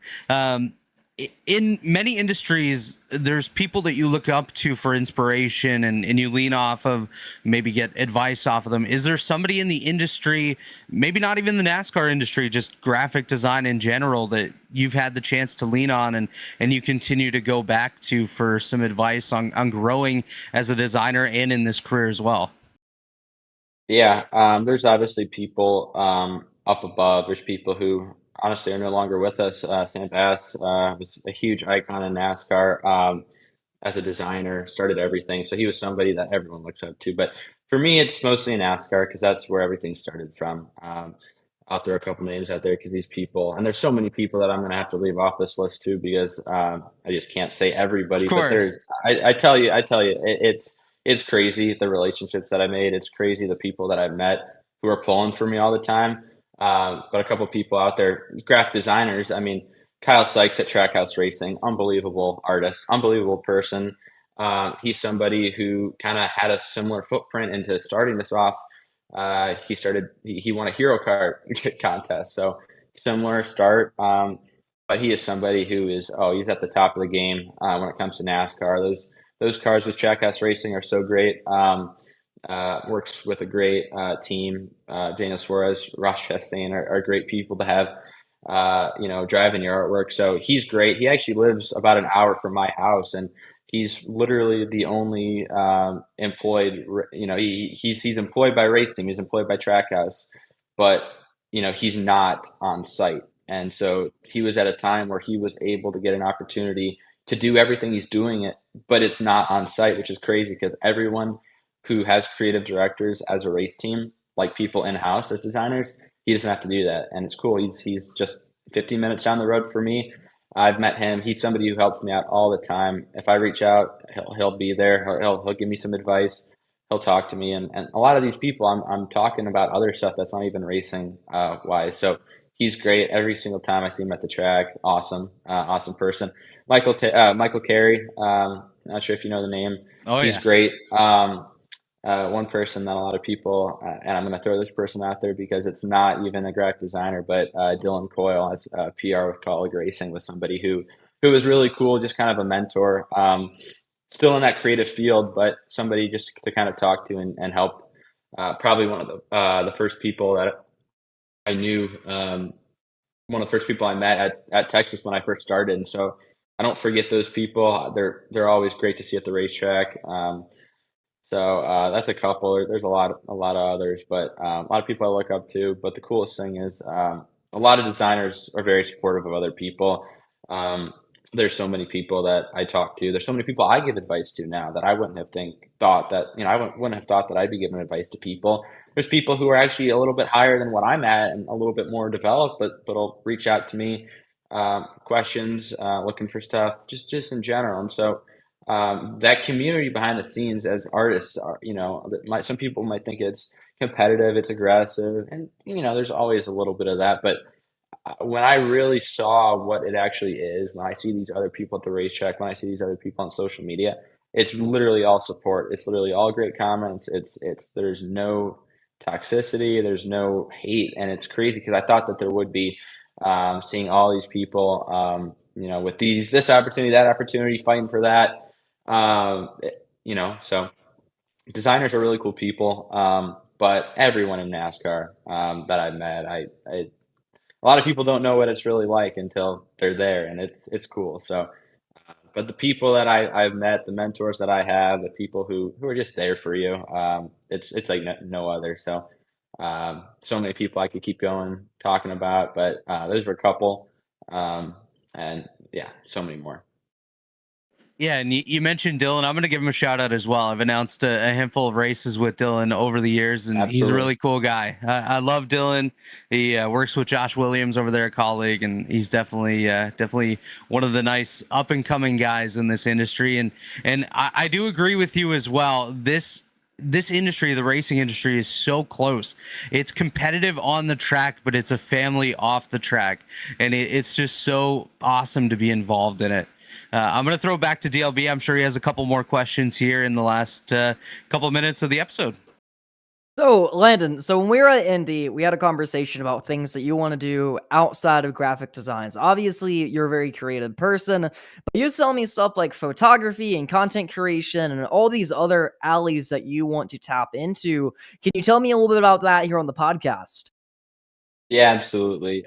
In many industries, there's people that you look up to for inspiration, and you lean off of, maybe get advice off of them. Is there somebody in the industry, maybe not even the NASCAR industry, just graphic design in general, that you've had the chance to lean on and you continue to go back to for some advice on growing as a designer and in this career as well? Yeah, there's obviously people up above. There's people who honestly are no longer with us. Sam Bass was a huge icon in NASCAR as a designer, started everything. So he was somebody that everyone looks up to. But for me, it's mostly in NASCAR because that's where everything started from. I'll throw a couple names out there because these people, and there's so many people that I'm going to have to leave off this list too because I just can't say Of everybody. But course. I tell you, it's crazy the relationships that I made. It's crazy the people that I've met who are pulling for me all the time. But a couple people out there, graphic designers. I mean, Kyle Sykes at Trackhouse Racing, unbelievable artist, unbelievable person. He's somebody who kind of had a similar footprint into starting this off. He won a hero car contest, so similar start. But he is somebody who is he's at the top of the game when it comes to NASCAR. Those cars with Trackhouse Racing are so great. Works with a great team. Daniel Suarez, Ross Chastain are great people to have, driving your artwork. So he's great. He actually lives about an hour from my house, and he's literally the only employed. He's employed by race team. He's employed by Trackhouse, but he's not on site. And so he was at a time where he was able to get an opportunity to do everything he's doing it, but it's not on site, which is crazy because everyone who has creative directors as a race team, like people in house as designers, he doesn't have to do that, and it's cool. He's just 15 minutes down the road for me. I've met him. He's somebody who helps me out all the time. If I reach out, he'll be there. He'll give me some advice. He'll talk to me, and a lot of these people, I'm talking about other stuff that's not even racing wise. So he's great every single time I see him at the track. Awesome, awesome person. Michael Carey. Not sure if you know the name. Oh He's yeah. great. One person that a lot of people, and I'm going to throw this person out there because it's not even a graphic designer, but Dylan Coyle as PR with College Racing was somebody who was really cool, just kind of a mentor. Still in that creative field, but somebody just to kind of talk to and help. Probably one of the first people that I knew, one of the first people I met at Texas when I first started, and so I don't forget those people. They're always great to see at the racetrack. So that's a couple. There's a lot of others, but a lot of people I look up to. But the coolest thing is a lot of designers are very supportive of other people. There's so many people that I talk to. There's so many people I give advice to now that I wouldn't have thought that I wouldn't have thought that I'd be giving advice to people. There's people who are actually a little bit higher than what I'm at and a little bit more developed, but'll reach out to me, questions, looking for stuff, just in general. And so that community behind the scenes as artists are, some people might think it's competitive, it's aggressive, and there's always a little bit of that. But when I really saw what it actually is, when I see these other people at the racetrack, when I see these other people on social media, it's literally all support. It's literally all great comments. There's no toxicity, there's no hate, and it's crazy because I thought that there would be, seeing all these people, with this opportunity, that opportunity, fighting for that. So designers are really cool people. But everyone in NASCAR that I've met, a lot of people don't know what it's really like until they're there, and it's cool. So, but the people that I've met, the mentors that I have, the people who are just there for you, it's like no other. So, so many people I could keep going talking about, but those were a couple, and yeah, so many more. Yeah, and you mentioned Dylan. I'm going to give him a shout out as well. I've announced a handful of races with Dylan over the years, and he's a Absolutely. really cool guy. I love Dylan. He works with Josh Williams over there at Colleague, and he's definitely one of the nice up and coming guys in this industry. And I do agree with you as well. This industry, the racing industry, is so close. It's competitive on the track, but it's a family off the track, and it's just so awesome to be involved in it. I'm going to throw back to DLB. I'm sure he has a couple more questions here in the last couple of minutes of the episode. So, Landon, so when we were at Indy, we had a conversation about things that you want to do outside of graphic designs. Obviously, you're a very creative person, but you tell me stuff like photography and content creation and all these other alleys that you want to tap into. Can you tell me a little bit about that here on the podcast? Yeah, absolutely.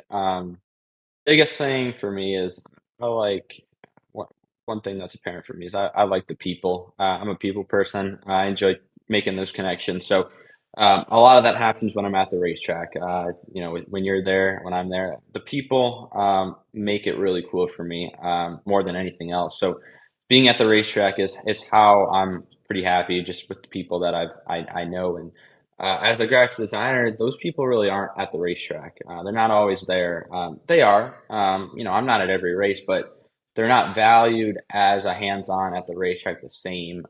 Biggest thing for me is I like one one thing that's apparent for me is I like the people. I'm a people person. I enjoy making those connections. So a lot of that happens when I'm at the racetrack. When you're there, when I'm there, the people make it really cool for me more than anything else. So being at the racetrack is how I'm pretty happy just with the people that I know. And as a graphic designer, those people really aren't at the racetrack. They're not always there. They are. I'm not at every race, but they're not valued as a hands-on at the racetrack the same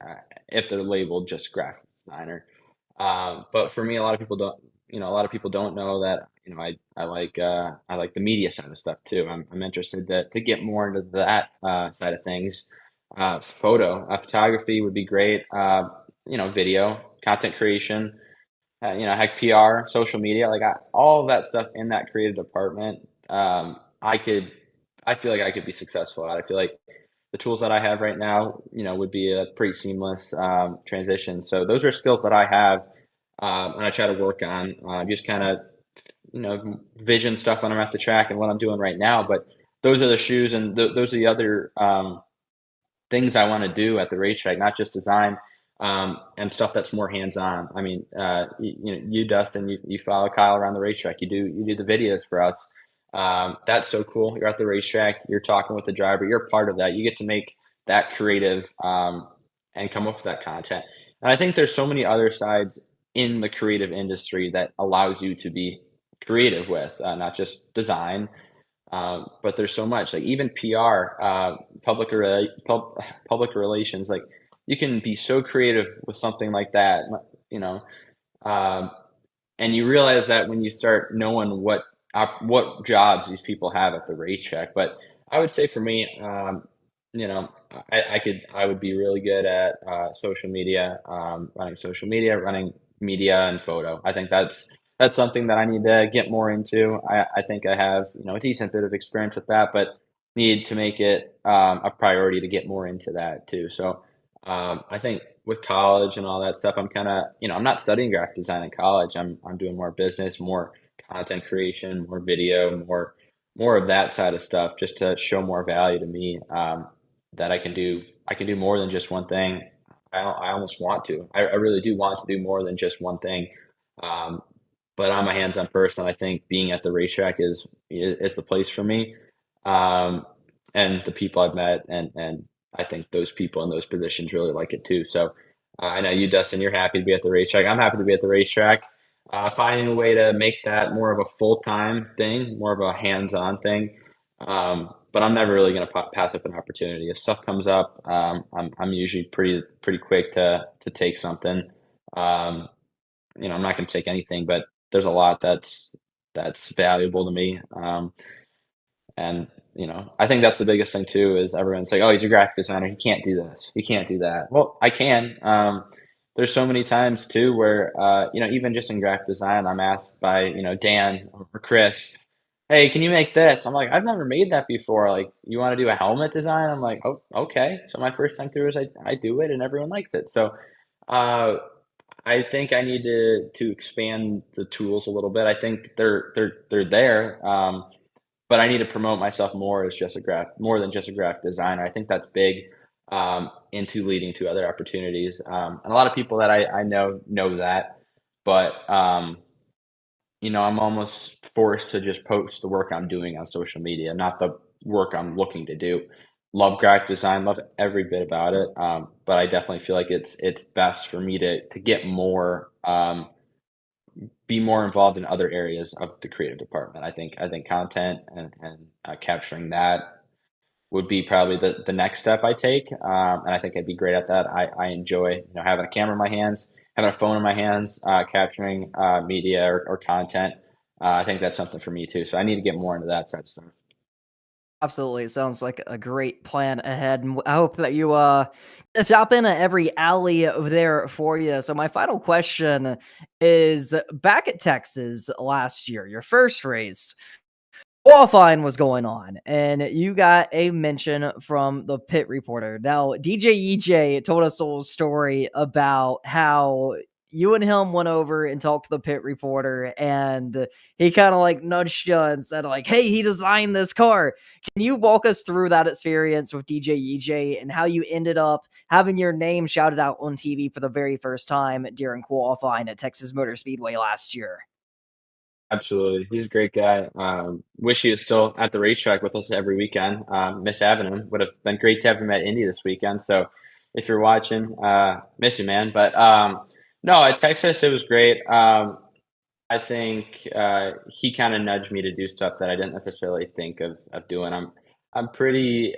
if they're labeled just graphic designer. But for me, a lot of people don't. A lot of people don't know that. I like the media side of stuff too. I'm interested to get more into that side of things. Photography would be great. Video, content creation, heck, PR, social media, all of that stuff in that creative department. I feel like I could be successful at. I feel like the tools that I have right now, would be a pretty seamless transition. So those are skills that I have, and I try to work on. Just kind of, vision stuff when I'm at the track and what I'm doing right now. But those are the shoes, and those are the other things I want to do at the racetrack, not just design and stuff that's more hands-on. I mean, you Dustin, you follow Kyle around the racetrack. You do the videos for us. That's so cool. You're at the racetrack. You're talking with the driver. You're part of that. You get to make that creative and come up with that content. And I think there's so many other sides in the creative industry that allows you to be creative with, not just design. But there's so much, like even PR, public relations. Like you can be so creative with something like that, you know, um, and you realize that when you start knowing what jobs these people have at the racetrack. But I would say for me, you know, I would be really good at social media, running media and photo. I think that's something that I need to get more into. I think I have, a decent bit of experience with that, but need to make it a priority to get more into that too. So I think with college and all that stuff, I'm kind of, I'm not studying graphic design in college. I'm doing more business, more content creation, more video, more of that side of stuff, just to show more value to me that I can do more than just one thing. I almost want to. I really do want to do more than just one thing. Um, but I'm a hands-on person. I think being at the racetrack is the place for me. Um, and the people I've met, and I think those people in those positions really like it too. So I know you, Dustin, you're happy to be at the racetrack. I'm happy to be at the racetrack. Finding a way to make that more of a full-time thing, more of a hands-on thing. But I'm never really going to pass up an opportunity. If stuff comes up, I'm usually pretty quick to take something. Um, I'm not going to take anything, but there's a lot that's valuable to me. And I think that's the biggest thing too is everyone's like, "Oh, he's a graphic designer. He can't do this. He can't do that." Well, I can. There's so many times too where even just in graphic design, I'm asked by Dan or Chris, "Hey, can you make this?" I'm like, "I've never made that before. Like, you want to do a helmet design?" I'm like, "Oh, okay." So my first time through is I do it and everyone likes it. So uh, I think I need to expand the tools a little bit. I think they're there. But I need to promote myself more as more than just a graphic designer. I think that's big into leading to other opportunities. And a lot of people that I know that, but I'm almost forced to just post the work I'm doing on social media, not the work I'm looking to do. Love graphic design, love every bit about it. But I definitely feel like it's best for me to get more be more involved in other areas of the creative department. I think content and capturing that would be probably the next step I take, and I think I'd be great at that. I enjoy having a camera in my hands, having a phone in my hands, capturing media or content. I think that's something for me too. So I need to get more into that side of stuff. Absolutely. It sounds like a great plan ahead. And I hope that you stop in at every alley over there for you. So my final question is back at Texas last year, your first race. Qualifying was going on, and you got a mention from the pit reporter. Now, DJ EJ told us a little story about how you and him went over and talked to the pit reporter, and he kind of like nudged you and said, like, "Hey, he designed this car." Can you walk us through that experience with DJ EJ and how you ended up having your name shouted out on TV for the very first time during qualifying at Texas Motor Speedway last year? Absolutely. He's a great guy. Wish he was still at the racetrack with us every weekend. Miss having him. Would have been great to have him at Indy this weekend. So if you're watching, miss you, man. But no, at Texas, it was great. I think he kind of nudged me to do stuff that I didn't necessarily think of doing. I'm pretty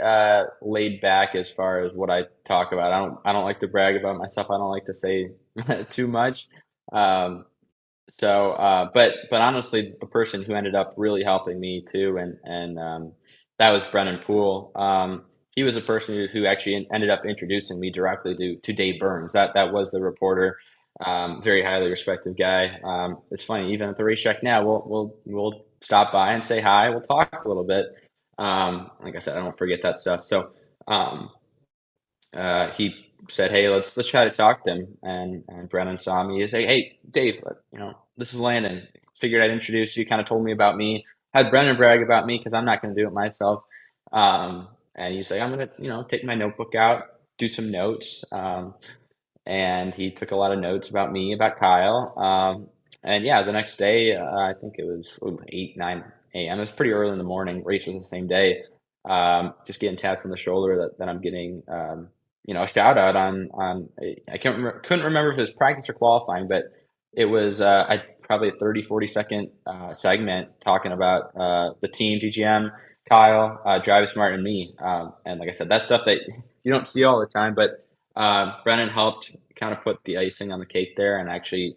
laid back as far as what I talk about. I don't like to brag about myself. I don't like to say too much. Um, but honestly, the person who ended up really helping me too, and that was Brennan Poole. He was a person who actually ended up introducing me directly to Dave Burns. That was the reporter. Very highly respected guy. It's funny, even at the racetrack now, we'll stop by and say hi. We'll talk a little bit. Like I said, I don't forget that stuff. So um, he said, "Hey, let's try to talk to him." And Brennan saw me. He said, "Hey, Dave, this is Landon. Figured I'd introduce you." Kind of told me about me. Had Brennan brag about me because I'm not going to do it myself. And he's like, "I'm gonna, take my notebook out, do some notes." And he took a lot of notes about me, about Kyle. And yeah, the next day, I think it was 8, 9 a.m. It was pretty early in the morning. Race was the same day. Just getting taps on the shoulder that I'm getting. A shout out on couldn't remember if it was practice or qualifying, but it was probably a 30-40 second segment talking about the team, DGM, Kyle, DriveSmart, and me. And like I said, that's stuff that you don't see all the time, but Brennan helped kind of put the icing on the cake there and actually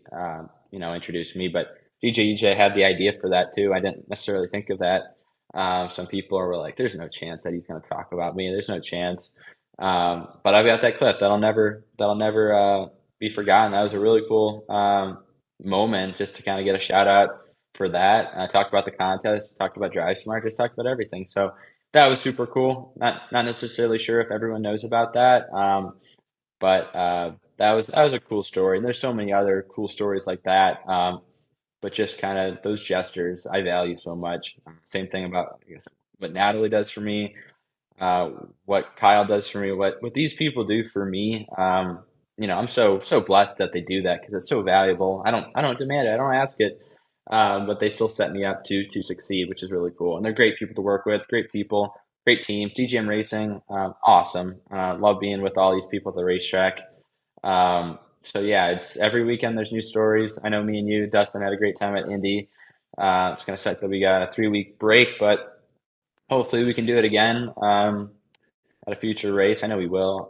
introduce me. But DJ had the idea for that too. I didn't necessarily think of that. Some people were like, "There's no chance that he's going to talk about me. There's no chance." But I've got that clip that'll never be forgotten. That was a really cool moment just to kind of get a shout out for that. I talked about the contest, talked about DriveSmart, just talked about everything. So that was super cool. Not necessarily sure if everyone knows about that, but that was a cool story. And there's so many other cool stories like that. But just kind of those gestures I value so much. Same thing about, I guess, what Natalie does for me, what Kyle does for me, what these people do for me. I'm so blessed that they do that because it's so valuable. I don't demand it. I don't ask it. But they still set me up to succeed, which is really cool. And they're great people to work with, great people, great teams. DGM Racing, awesome. Love being with all these people at the racetrack. So yeah, it's every weekend there's new stories. I know me and you, Dustin, had a great time at Indy. It's going to suck that we got a 3-week break, but hopefully we can do it again at a future race. I know we will.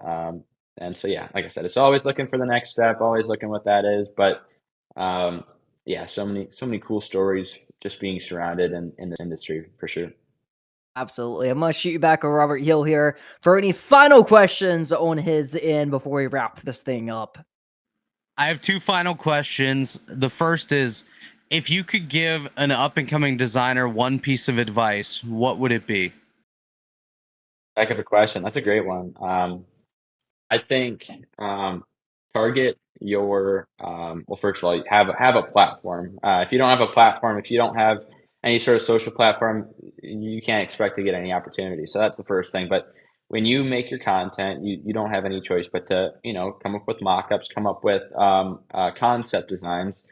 And so yeah, like I said, it's always looking for the next step, always looking what that is. But yeah, so many cool stories just being surrounded in this industry for sure. Absolutely. I'm going to shoot you back on Robert Hill here for any final questions on his end before we wrap this thing up. I have two final questions. The first is, if you could give an up-and-coming designer one piece of advice, what would it be? Heck of a question. That's a great one. I think target your well, first of all, have a platform. If you don't have a platform, if you don't have any sort of social platform, you can't expect to get any opportunity. So that's the first thing. But when you make your content, you don't have any choice but to come up with mock-ups, come up with concept designs.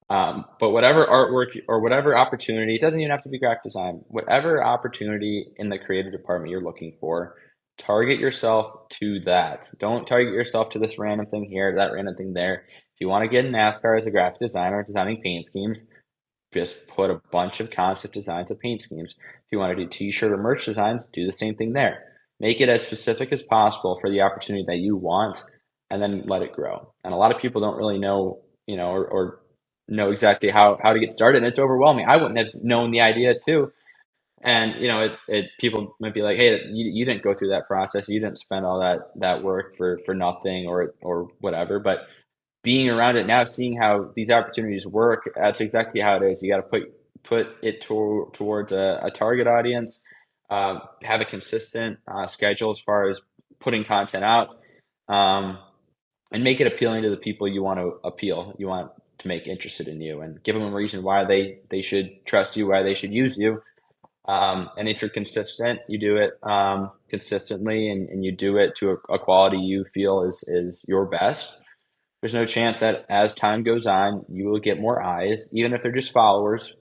But whatever artwork or whatever opportunity, it doesn't even have to be graphic design, whatever opportunity in the creative department you're looking for, target yourself to that. Don't target yourself to this random thing here, that random thing there. If you want to get in NASCAR as a graphic designer designing paint schemes, just put a bunch of concept designs of paint schemes. If you want to do t-shirt or merch designs, do the same thing there. Make it as specific as possible for the opportunity that you want, and then let it grow. And a lot of people don't really know, or know exactly how to get started. And it's overwhelming. I wouldn't have known the idea too. And people might be like, hey, you didn't go through that process, you didn't spend all that work for nothing or whatever. But being around it now, seeing how these opportunities work, that's exactly how it is. You got to put it towards a target audience, have a consistent schedule as far as putting content out, and make it appealing to the people you want to appeal. You want to make interested in you, and give them a reason why they should trust you, why they should use you. And if you're consistent, you do it consistently, and you do it to a quality you feel is your best. There's no chance that as time goes on, you will get more eyes, even if they're just followers,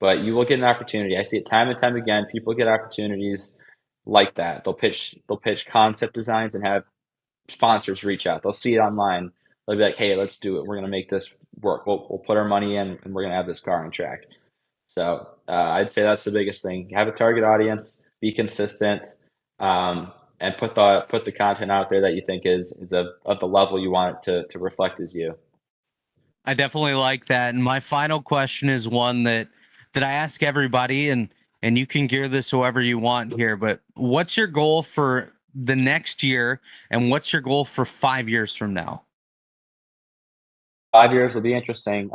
but you will get an opportunity. I see it time and time again. People get opportunities like that. They'll pitch concept designs and have sponsors reach out. They'll see it online. They'll be like, hey, let's do it. We're going to make this work. We'll put our money in, and we're going to have this car on track. So I'd say that's the biggest thing. Have a target audience, be consistent, and put the content out there that you think is of the level you want it to reflect as you. I definitely like that. And my final question is one that I ask everybody, and you can gear this however you want here, but what's your goal for the next year, and what's your goal for 5 years from now? 5 years will be interesting.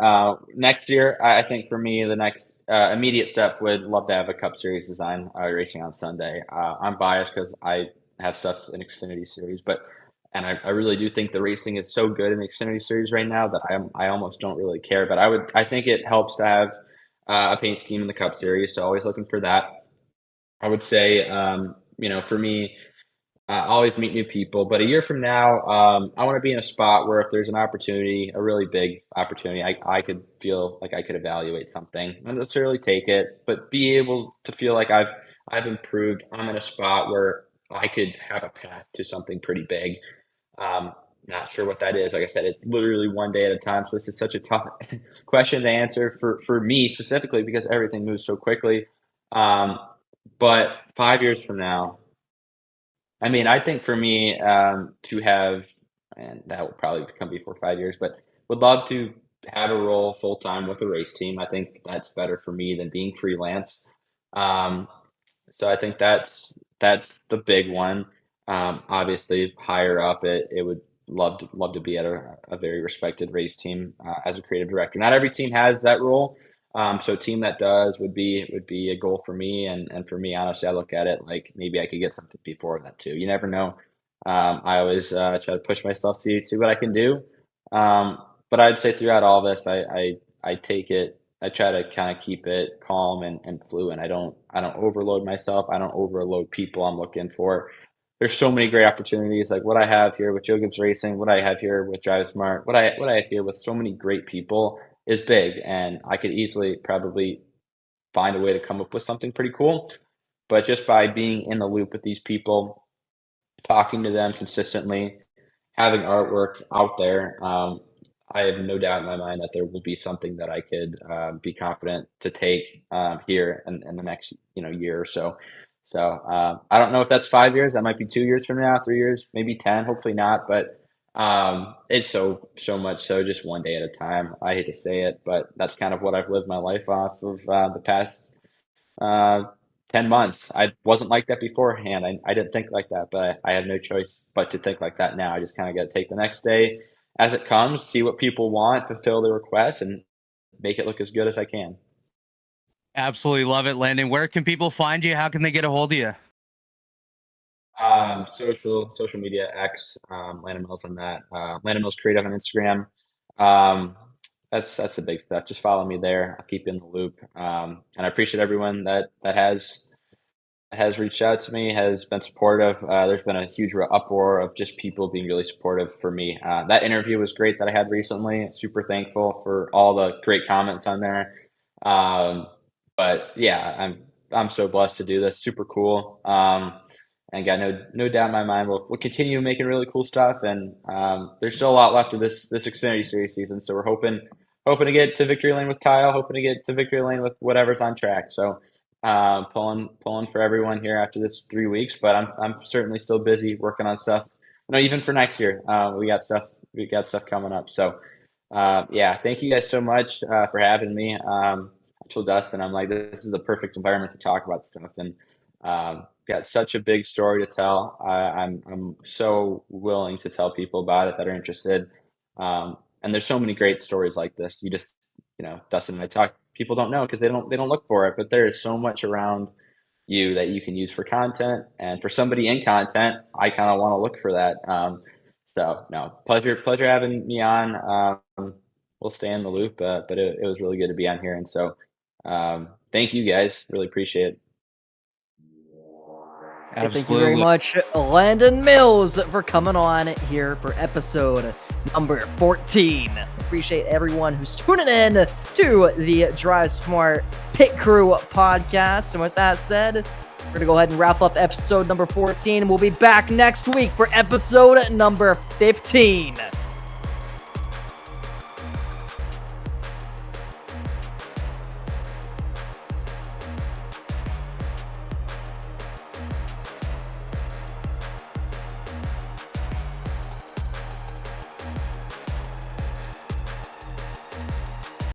Next year, I think for me, the next immediate step would love to have a Cup Series design racing on Sunday. I'm biased because I have stuff in Xfinity Series, and I really do think the racing is so good in the Xfinity Series right now that I almost don't really care. But I think it helps to have a paint scheme in the Cup Series, so always looking for that. I would say, for me, always meet new people. But a year from now, I want to be in a spot where if there's an opportunity, a really big opportunity, I could feel like I could evaluate something, not necessarily take it, but be able to feel like I've improved. I'm in a spot where I could have a path to something pretty big. Not sure what that is. Like I said, it's literally one day at a time. So this is such a tough question to answer for me specifically because everything moves so quickly. But 5 years from now, I mean, I think for me, to have, and that will probably come before 5 years, but would love to have a role full time with a race team. I think that's better for me than being freelance. Um, so I think that's the big one. Obviously, higher up, it would love to be at a very respected race team as a creative director. Not every team has that role. So a team that does would be a goal for me, and for me, honestly, I look at it like maybe I could get something before that too. You never know. I always try to push myself to see what I can do. But I'd say throughout all this, I take it. I try to kind of keep it calm and fluent. I don't overload myself. I don't overload people I'm looking for. There's so many great opportunities, like what I have here with Joe Gibbs Racing, what I have here with DriveSmart, what I have here with so many great people is big, and I could easily probably find a way to come up with something pretty cool. But just by being in the loop with these people, talking to them consistently, having artwork out there, I have no doubt in my mind that there will be something that I could be confident to take here in the next year or so. So I don't know if that's 5 years. That might be 2 years from now, 3 years, maybe 10. Hopefully not, but it's so much so just one day at a time. I hate to say it, but that's kind of what I've lived my life off of the past uh, 10 months. I wasn't like that beforehand. I didn't think like that, but I have no choice but to think like that now. I just kind of got to take the next day as it comes, see what people want, fulfill their requests, and make it look as good as I can. Absolutely love it, Landon. Where can people find you? How can they get a hold of you? Social media, X, Landon Milz on that. Landon Milz Creative on Instagram. Um, that's the big stuff. Just follow me there. I'll keep you in the loop. And I appreciate everyone that has reached out to me, has been supportive. There's been a huge uproar of just people being really supportive for me. That interview was great that I had recently. Super thankful for all the great comments on there. But yeah, I'm so blessed to do this. Super cool. And got no doubt in my mind we'll continue making really cool stuff. And there's still a lot left of this Xfinity Series season. So we're hoping to get to victory lane with Kyle. Hoping to get to victory lane with whatever's on track. So pulling for everyone here after this 3 weeks. But I'm certainly still busy working on stuff. Even for next year, we got stuff coming up. So yeah, thank you guys so much for having me. told Dustin, I'm like, this is the perfect environment to talk about stuff, and got such a big story to tell. I'm so willing to tell people about it that are interested. And there's so many great stories like this. You just, Dustin and I talk. People don't know because they don't look for it, but there is so much around you that you can use for content, and for somebody in content, I kind of want to look for that. So no, pleasure having me on. We'll stay in the loop, but it was really good to be on here, and so thank you guys, really appreciate it. Absolutely. Thank you very much, Landon Milz, for coming on here for episode number 14. Appreciate everyone who's tuning in to the DriveSmart Pit Crew podcast. And with that said, we're going to go ahead and wrap up episode number 14. We'll be back next week for episode number 15.